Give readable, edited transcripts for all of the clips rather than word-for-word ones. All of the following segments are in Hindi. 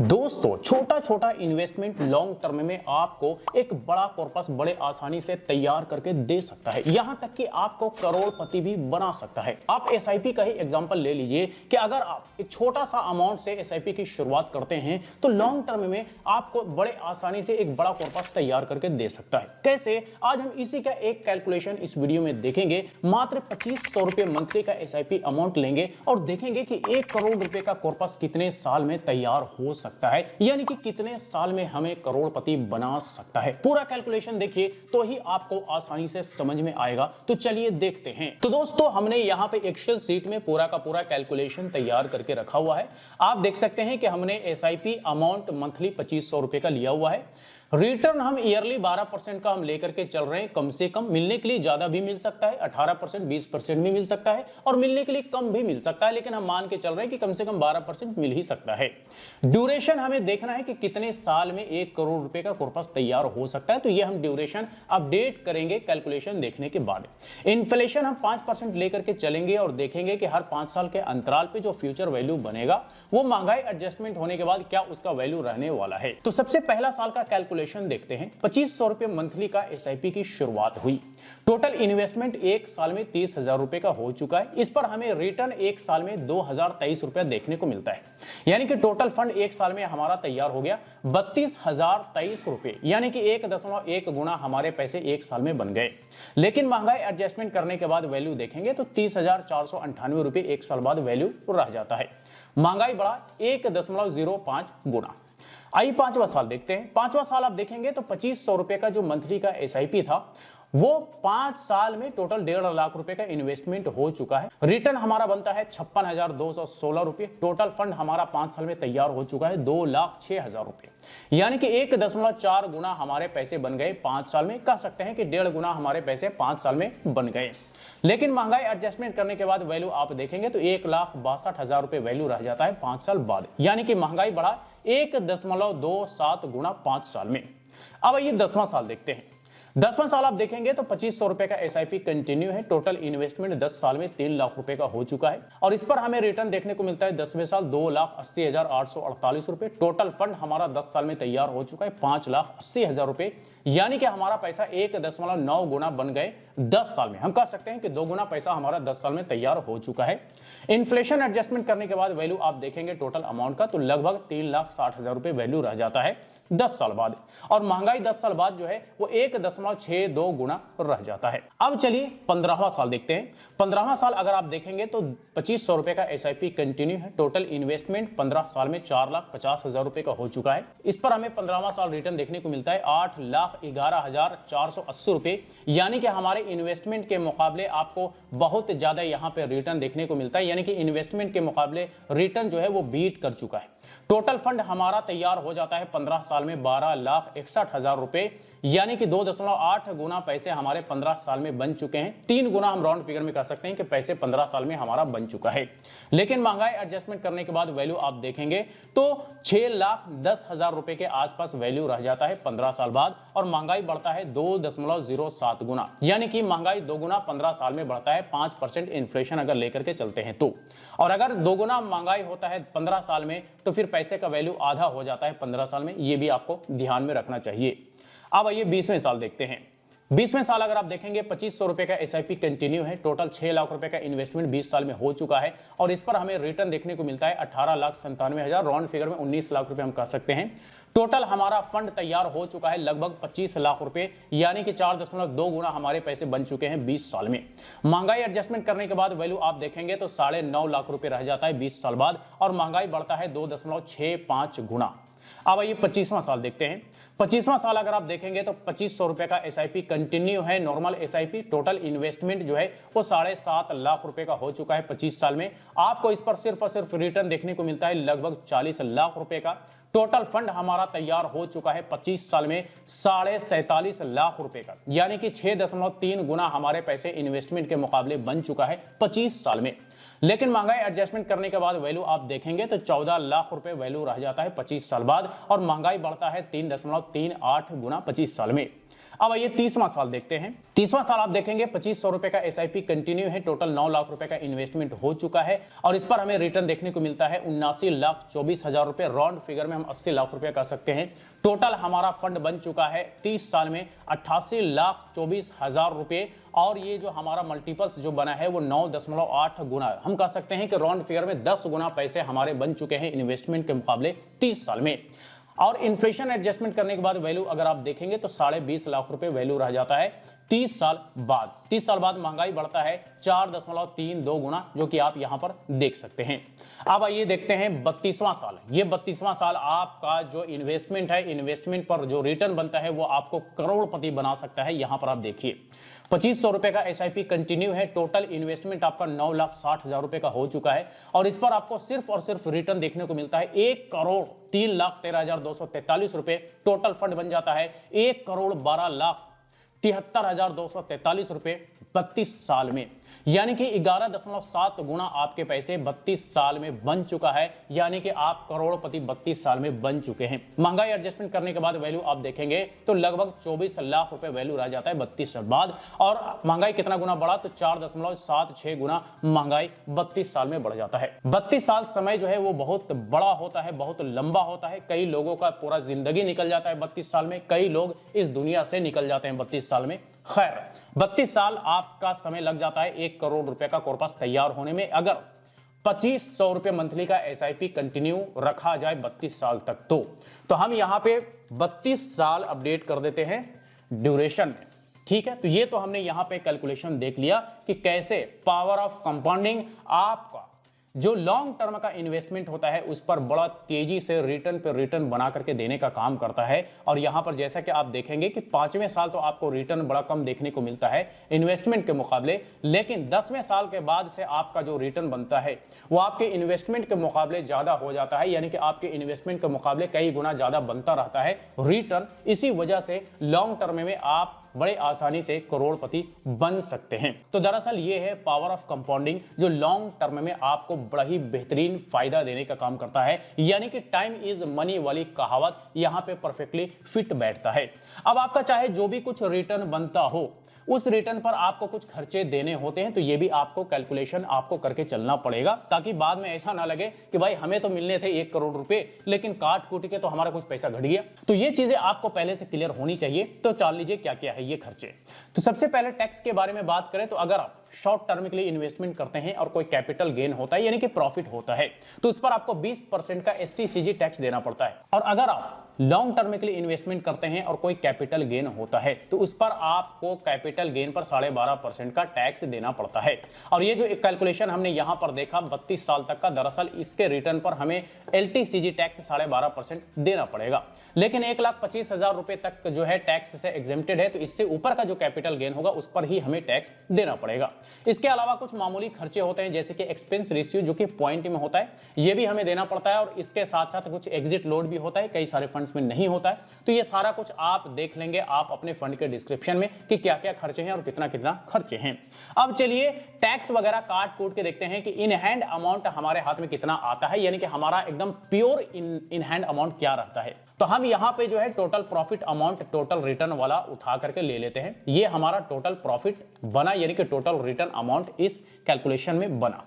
दोस्तों, छोटा छोटा इन्वेस्टमेंट लॉन्ग टर्म में आपको एक बड़ा कॉर्पस बड़े आसानी से तैयार करके दे सकता है। यहां तक कि आपको करोड़पति भी बना सकता है। आप एसआईपी का ही एग्जांपल ले लीजिए कि अगर आप एक छोटा सा अमाउंट से एसआईपी की शुरुआत करते हैं तो लॉन्ग टर्म में आपको बड़े आसानी से एक बड़ा कॉर्पस तैयार करके दे सकता है। कैसे? आज हम इसी का एक कैलकुलेशन इस वीडियो में देखेंगे। मात्र 2500 रुपए मंथली का एसआईपी अमाउंट लेंगे और देखेंगे कि 1 करोड़ रुपए का कॉर्पस कितने साल में तैयार हो सकता है, यानी कि कितने साल में हमें करोड़पति बना सकता है। पूरा कैलकुलेशन देखिए तो ही आपको आसानी से समझ में आएगा। तो चलिए देखते हैं। तो दोस्तों, हमने यहां पे एक्सेल सीट में पूरा का पूरा कैलकुलेशन तैयार करके रखा हुआ है। आप देख सकते हैं कि हमने एसआईपी अमाउंट मंथली 2500 रुपए का लिया हुआ है। रिटर्न हम ईयरली 12% का हम लेकर के चल रहे हैं। कम से कम मिलने के लिए ज्यादा भी मिल सकता है, 18%, 20% भी मिल सकता है और मिलने के लिए कम भी मिल सकता है, लेकिन हम मान के चल रहे हैं कि कम से कम 12% मिल ही सकता है। ड्यूरेशन हमें देखना है कि कितने साल में 1 करोड़ रुपए का कॉर्पस तैयार हो सकता है। तो ये हम ड्यूरेशन अपडेट करेंगे कैलकुलेशन देखने के बाद। इन्फ्लेशन हम 5% लेकर के चलेंगे और देखेंगे कि हर 5 साल के अंतराल पे जो फ्यूचर वैल्यू बनेगा वो महंगाई एडजस्टमेंट होने के बाद क्या उसका वैल्यू रहने वाला है। तो सबसे पहला साल का कैलकुलेशन देखते हैं। 2500 रुपए मंथली का एसआईपी की शुरुआत हुई। टोटल इन्वेस्टमेंट 1 साल में 30,000 रुपए का हो चुका है। इस पर हमें रिटर्न 1 साल में 2023 रुपया देखने को मिलता है, यानी कि टोटल फंड 1 साल में हमारा तैयार हो गया 32,023 रुपए, यानी कि 1.1 गुना हमारे पैसे 1 साल में बन गए। लेकिन महंगाई एडजस्टमेंट करने के बाद वैल्यू देखेंगे तो 30,498 रुपए 1 साल बाद वैल्यू रह जाता है। महंगाई बढ़ा 1.05 गुना। आइए पांचवा साल देखते हैं। पांचवा साल आप देखेंगे तो 2500 रुपए का जो मंथली का एसआईपी था वो 5 साल में टोटल 1.5 लाख रुपए का इन्वेस्टमेंट हो चुका है। रिटर्न हमारा बनता है 56,216 रुपए। टोटल फंड हमारा 5 साल में तैयार हो चुका है 2,06,000 रुपए, यानी कि 1.4 गुना हमारे पैसे बन गए 5 साल में। कह सकते हैं कि 1.5 गुना हमारे पैसे 5 साल में बन गए। लेकिन महंगाई एडजस्टमेंट करने के बाद वैल्यू आप देखेंगे तो 1,62,000 रुपए वैल्यू रह जाता है 5 साल बाद, यानी कि महंगाई बढ़ा 1.27 गुना 5 साल में। अब ये 10वां साल देखते हैं। 10वां साल आप देखेंगे तो 2500 रुपए का एसआईपी कंटिन्यू है। टोटल इन्वेस्टमेंट 10 साल में 3 लाख रुपए का हो चुका है और इस पर हमें रिटर्न देखने को मिलता है 10वें साल 2,80,848 रुपए। टोटल फंड हमारा 10 साल में तैयार हो चुका है 5,80,000 रुपए, यानी कि हमारा पैसा 1.9 गुना बन गए 10 साल में। हम कह सकते हैं कि 2 गुना पैसा हमारा 10 साल में तैयार हो चुका है। इन्फ्लेशन एडजस्टमेंट करने के बाद वैल्यू आप देखेंगे टोटल अमाउंट का तो लगभग 3,60,000 रुपए वैल्यू रह जाता है 10 साल बाद, और महंगाई 10 साल बाद जो है वो 1.62 गुना रह जाता है। अब चलिए 15वां साल देखते हैं। 15वां साल अगर आप देखेंगे तो 2500 रुपए का एसआईपी कंटिन्यू है। टोटल इन्वेस्टमेंट 15 साल में 4,50,000 रुपए का हो चुका है। इस पर हमें 15वां साल रिटर्न देखने को मिलता है 8,11,480 रुपए, यानी कि हमारे इन्वेस्टमेंट के मुकाबले आपको बहुत ज्यादा यहाँ पे रिटर्न देखने को मिलता है, यानी कि इन्वेस्टमेंट के मुकाबले रिटर्न जो है वो बीट कर चुका है। टोटल फंड हमारा तैयार हो जाता है 15 साल में 12,61,000 रुपए, यानी कि 2.8 गुना पैसे हमारे 15 साल में बन चुके हैं। 3 गुना हम राउंड फिगर में कह सकते हैं कि पैसे 15 साल में हमारा बन चुका है। लेकिन महंगाई एडजस्टमेंट करने के बाद वैल्यू आप देखेंगे तो 6,10,000 रुपए के आसपास वैल्यू रह जाता है 15 साल बाद, और महंगाई बढ़ता है 2.07 गुना, यानी कि महंगाई 2 गुना 15 साल में बढ़ता है 5% इन्फ्लेशन अगर लेकर के चलते हैं तो। और अगर 2 गुना महंगाई होता है 15 साल में तो फिर पैसे का वैल्यू आधा हो जाता है 15 साल में। ये भी आपको ध्यान में रखना चाहिए। अब आइए 20वें साल देखते हैं। 20वें साल अगर आप देखेंगे 2500 रुपए का एसआईपी कंटिन्यू है। टोटल 6 लाख रुपए का इन्वेस्टमेंट 20 साल में हो चुका है और इस पर हमें रिटर्न देखने को मिलता है 18,97,000, राउंड फिगर में 19 लाख रुपए हम कह सकते हैं। टोटल हमारा फंड तैयार हो चुका है लगभग 25 लाख रुपए, यानी कि 4.2 गुना हमारे पैसे बन चुके हैं 20 साल में। महंगाई एडजस्टमेंट करने के बाद वैल्यू आप देखेंगे तो 9.5 लाख रुपए रह जाता है 20 साल बाद, और महंगाई बढ़ता है 2.65 गुना। अब आइए 25वां साल देखते हैं। 25वां साल अगर आप देखेंगे तो 2500 रुपए का एसआईपी कंटिन्यू है, नॉर्मल एसआईपी। टोटल इन्वेस्टमेंट जो है वो 7.5 लाख रुपए का हो चुका है 25 साल में। आपको इस पर सिर्फ और सिर्फ रिटर्न देखने को मिलता है लगभग 40 लाख रुपए का। टोटल फंड हमारा तैयार हो चुका है 25 साल में 47.5 लाख रुपए का, यानी कि 6.3 गुना हमारे पैसे इन्वेस्टमेंट के मुकाबले बन चुका है 25 साल में। लेकिन महंगाई एडजस्टमेंट करने के बाद वैल्यू आप देखेंगे तो 14 लाख रुपए वैल्यू रह जाता है 25 साल बाद, और महंगाई बढ़ता है 3.38 गुना 25 साल में। अब आइए 30वां साल देखते हैं। 30वां साल आप देखेंगे 2500 रुपए का एसआईपी कंटिन्यू है, टोटल 9 लाख रुपए का इन्वेस्टमेंट हो चुका है और इस पर हमें रिटर्न देखने को मिलता है 79,24,000 रुपए, राउंड फिगर में हम 80 लाख रुपए कह सकते हैं। टोटल हमारा फंड बन चुका है 30 साल में 88,24,000 रुपए और ये जो हमारा मल्टीपल्स जो बना है वो 9.8 गुना, हम कह सकते हैं कि राउंड फिगर में 10 गुना पैसे हमारे बन चुके हैं इन्वेस्टमेंट के मुकाबले 30 साल में। और इन्फ्लेशन एडजस्टमेंट करने के बाद वैल्यू अगर आप देखेंगे तो 20.5 लाख रुपए वैल्यू रह जाता है 30 साल बाद। 30 साल बाद महंगाई बढ़ता है 4.32 गुना, जो कि आप यहां पर देख सकते हैं। अब आइए देखते हैं 32वां साल। ये 32वां साल आपका जो इन्वेस्टमेंट है, इन्वेस्टमेंट पर जो रिटर्न बनता है वो आपको करोड़पति बना सकता है। यहां पर आप देखिए 2500 रुपए का एसआईपी कंटिन्यू है, टोटल इन्वेस्टमेंट आपका 9,60,000 रुपए का हो चुका है और इस पर आपको सिर्फ और सिर्फ रिटर्न देखने को मिलता है 1,03,13,243 रुपए। टोटल फंड बन जाता है 1,12,73,243 रुपए 32 साल में, यानी कि 11.7 गुना आपके पैसे 32 साल में बन चुका है, यानी कि आप करोड़पति 32 साल में बन चुके हैं। महंगाई एडजस्टमेंट करने के बाद वैल्यू आप देखेंगे तो लगभग 24 लाख रुपए वैल्यू रह जाता है 32 साल बाद। और महंगाई कितना गुना बढ़ा तो 4.76 गुना महंगाई 32 साल में बढ़ जाता है। 32 साल समय जो है वो बहुत बड़ा होता है, बहुत लंबा होता है। कई लोगों का पूरा जिंदगी निकल जाता है 32 साल में, कई लोग इस दुनिया से निकल जाते हैं 32 साल में। खैर 32 साल आपका समय लग जाता है 1 करोड़ रुपए का कॉर्पस तैयार होने में, अगर 2500 रुपए मंथली का एसआईपी कंटिन्यू रखा जाए 32 साल तक। तो हम यहां पे 32 साल अपडेट कर देते हैं ड्यूरेशन में। ठीक है, तो ये तो हमने यहां पे कैलकुलेशन देख लिया कि कैसे पावर ऑफ कंपाउंडिंग आपका जो लॉन्ग टर्म का इन्वेस्टमेंट होता है उस पर बड़ा तेजी से रिटर्न पे रिटर्न बना करके देने का काम करता है। और यहां पर जैसा कि आप देखेंगे कि 5वें साल तो आपको रिटर्न बड़ा कम देखने को मिलता है इन्वेस्टमेंट के मुकाबले, लेकिन 10वें साल के बाद से आपका जो रिटर्न बनता है वो आपके इन्वेस्टमेंट के मुकाबले ज्यादा हो जाता है, यानी कि आपके इन्वेस्टमेंट के मुकाबले कई गुना ज्यादा बनता रहता है रिटर्न। इसी वजह से लॉन्ग टर्म में आप बड़े आसानी से करोड़पति बन सकते हैं। तो दरअसल ये है पावर ऑफ कंपाउंडिंग जो लॉन्ग टर्म में आपको बड़ा ही बेहतरीन फायदा देने का काम करता है, यानी कि टाइम इज मनी वाली कहावत यहां पे परफेक्टली फिट बैठता है। अब आपका चाहे जो भी कुछ रिटर्न बनता हो उस रिटर्न पर आपको कुछ खर्चे देने होते हैं, तो ये भी आपको कैलकुलेशन आपको करके चलना पड़ेगा, ताकि बाद में ऐसा ना लगे कि भाई हमें तो मिलने थे 1 करोड़ रुपए लेकिन काट कूट के तो हमारा कुछ पैसा घट गया। तो ये चीजें आपको पहले से क्लियर होनी चाहिए। तो जान लीजिए क्या क्या है ये खर्चे। तो सबसे पहले टैक्स के बारे में बात करें तो अगर आप शॉर्ट टर्म के लिए इन्वेस्टमेंट करते हैं और कोई कैपिटल गेन होता है यानी कि प्रॉफिट होता है तो उस पर आपको 20% का एसटीसीजी टैक्स देना पड़ता है। और अगर आप लॉन्ग टर्म के लिए इन्वेस्टमेंट करते हैं और कोई कैपिटल गेन होता है तो उस पर आपको कैपिटल गेन पर 12.5% का टैक्स देना पड़ता है। और ये जो एक कैलकुलेशन हमने यहां पर देखा 32 साल तक का, दरअसल इसके रिटर्न पर हमें एलटीसीजी टैक्स 12.5% देना पड़ेगा। लेकिन 1,25,000 रुपए तक जो है टैक्स से एग्जेम्प्टेड है, तो इससे ऊपर का जो कैपिटल गेन होगा उस पर ही हमें टैक्स देना पड़ेगा। इसके अलावा कुछ मामूली खर्चे होते हैं जैसे कि एक्सपेंस रेशियो जो कि पॉइंट में होता है, ये भी हमें देना पड़ता है। और इसके साथ साथ कुछ एग्जिट लोड भी होता है, कई सारे फंड्स में नहीं होता है। तो ये सारा कुछ आप देख लेंगे आप अपने फंड के डिस्क्रिप्शन में कि क्या क्या खर्चे हैं और कितना कितना खर्चे हैं। अब चलिए टैक्स वगैरह काट कूट के देखते हैं कि इन हैंड अमाउंट हमारे हाथ में कितना आता है, यानी कि हमारा एकदम प्योर इन हैंड अमाउंट क्या रहता है। तो हम यहां पे जो है total profit amount total return वाला उठा करके ले लेते हैं। ये हमारा टोटल प्रॉफिट बना, यानी कि टोटल रिटर्न अमाउंट इस कैलकुलेशन में बना।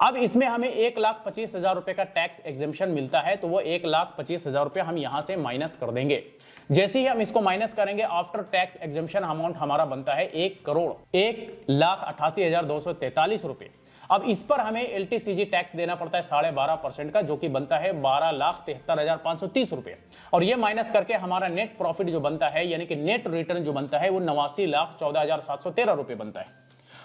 अब इसमें हमें 1,25,000 रुपए का टैक्स एग्जेम्पशन मिलता है, तो वो 1,25,000 रुपए हम यहां से माइनस कर देंगे। जैसे ही हम इसको माइनस करेंगे आफ्टर टैक्स एग्जेम्पशन अमाउंट हमारा बनता है 1,01,88,243 रुपए। अब इस पर हमें एलटीसीजी टैक्स देना पड़ता है 12.5% का, जो कि बनता है 12,73,530 रुपए। और ये माइनस करके हमारा नेट प्रॉफिट जो बनता है यानी कि नेट रिटर्न जो बनता है वो 89,14,713 रुपए बनता है।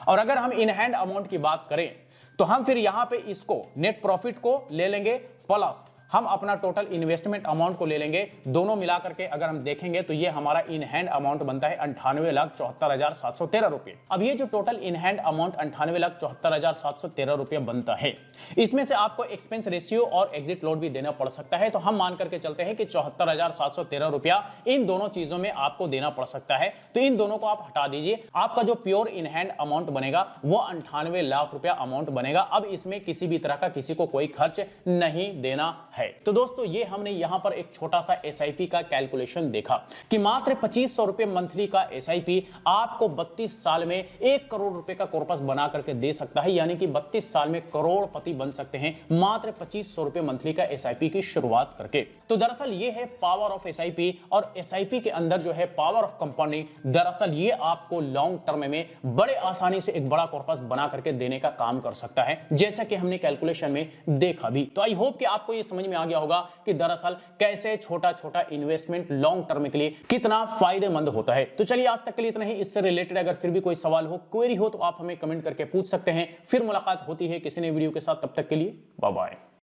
और अगर हम इन हैंड अमाउंट की बात करें तो हम फिर यहां पे इसको नेट प्रॉफिट को ले लेंगे प्लस हम अपना टोटल इन्वेस्टमेंट अमाउंट को ले लेंगे। दोनों मिलाकर के अगर हम देखेंगे तो ये हमारा इन हैंड अमाउंट बनता है 98,74,713 रुपए। अब ये जो टोटल इन हैंड अमाउंट 98,74,713 रुपए बनता है, इसमें से आपको एक्सपेंस रेशियो और एग्जिट लोड भी देना पड़ सकता है। तो हम मान करके चलते हैं कि 74,713 रुपया इन दोनों चीजों में आपको देना पड़ सकता है। तो इन दोनों को आप हटा दीजिए, आपका जो प्योर इन हैंड अमाउंट बनेगा वो 98 लाख रुपया अमाउंट बनेगा। अब इसमें किसी भी तरह का किसी को कोई खर्च नहीं देना है। है। तो दोस्तों ये हमने यहां पर एक छोटा सा एसआईपी का कैलकुलेशन देखा कि मात्र 2500 रुपए मंथली का एसआईपी आपको 32 साल में 1 करोड़ रुपए का कॉर्पस बना करके दे सकता है, यानी कि 32 साल में करोड़पति बन सकते हैं मात्र 2500 रुपए मंथली का एसआईपी की शुरुआत करके। तो दरअसल ये है पावर ऑफ एसआईपी, और एसआईपी के अंदर जो है पावर ऑफ कंपाउंडिंग, दरअसल ये आपको लॉन्ग टर्म में बड़े आसानी से एक बड़ा कॉर्पस बना करके देने का काम कर सकता है, जैसा कि हमने कैलकुलेशन में देखा भी। तो आई होप कि आपको ये समझ में आ गया होगा कि दरअसल कैसे छोटा छोटा इन्वेस्टमेंट लॉन्ग टर्म के लिए कितना फायदेमंद होता है। तो चलिए आज तक के लिए इतना ही। इससे रिलेटेड अगर फिर भी कोई सवाल हो, क्वेरी हो, तो आप हमें कमेंट करके पूछ सकते हैं। फिर मुलाकात होती है किसी नए वीडियो के साथ, तब तक के लिए बाय बाय।